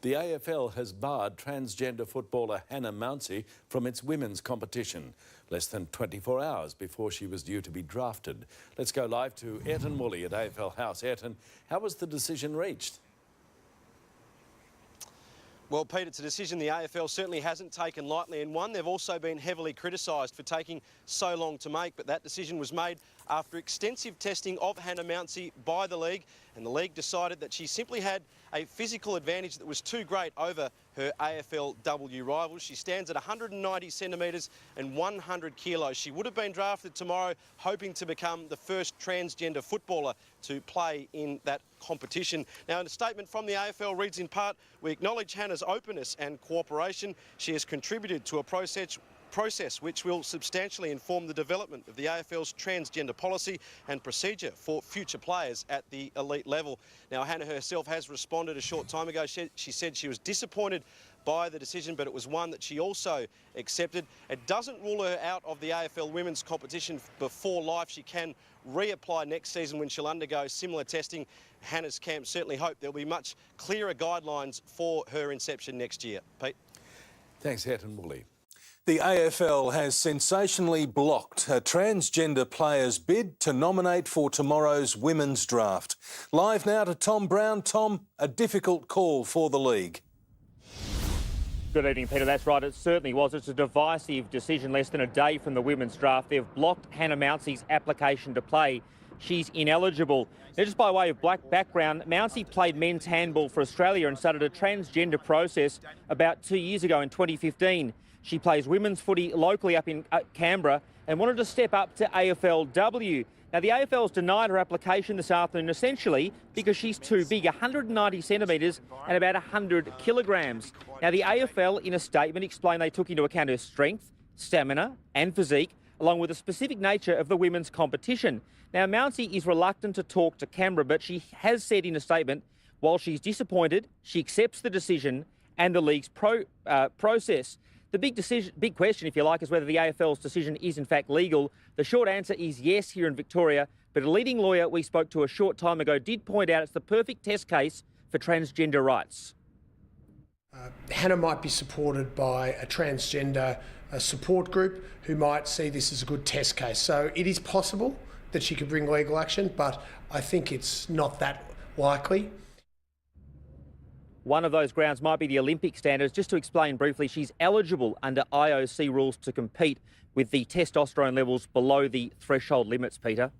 The AFL has barred transgender footballer Hannah Mouncey from its women's competition, less than 24 hours before she was due to be drafted. Let's go live to Ayrton Woolley at AFL House. Ayrton, how was the decision reached? Well, Pete, it's a decision the AFL certainly hasn't taken lightly, and one they've also been heavily criticised for taking so long to make. But that decision was made after extensive testing of Hannah Mouncey by the league, and the league decided that she simply had a physical advantage that was too great over her AFLW rivals. She stands at 190 centimetres and 100 kilos. She would have been drafted tomorrow, hoping to become the first transgender footballer to play in that competition. Now, in a statement from the AFL reads in part, "We acknowledge Hannah's openness and cooperation. She has contributed to a process which will substantially inform the development of the AFL's transgender policy and procedure for future players at the elite level." Now, Hannah herself has responded a short time ago. She said she was disappointed by the decision, but it was one that she also accepted. It doesn't rule her out of the AFL women's competition before life. She can reapply next season when she'll undergo similar testing. Hannah's camp certainly hope there'll be much clearer guidelines for her inception next year. Pete? Thanks, Ayrton Woolley. The AFL has sensationally blocked a transgender player's bid to nominate for tomorrow's women's draft. Live now to Tom Brown. Tom, a difficult call for the league. Good evening, Peter. That's right, it certainly was. It's a divisive decision less than a day from the women's draft. They've blocked Hannah Mouncey's application to play. She's ineligible. Now, just by way of black background, Mouncey played men's handball for Australia and started a transgender process about 2 years ago in 2015. She plays women's footy locally up in Canberra and wanted to step up to AFLW. Now, the AFL's denied her application this afternoon, essentially because she's too big, 190 centimetres and about 100 kilograms. Now, the AFL, in a statement, explained they took into account her strength, stamina and physique, along with the specific nature of the women's competition. Now, Mouncey is reluctant to talk to Canberra, but she has said in a statement, while she's disappointed, she accepts the decision and the league's process. The big question, if you like, is whether the AFL's decision is in fact legal. The short answer is yes here in Victoria, but a leading lawyer we spoke to a short time ago did point out it's the perfect test case for transgender rights. Hannah might be supported by a transgender support group who might see this as a good test case. So it is possible that she could bring legal action, but I think it's not that likely. One of those grounds might be the Olympic standards. Just to explain briefly, she's eligible under IOC rules to compete with the testosterone levels below the threshold limits, Peter.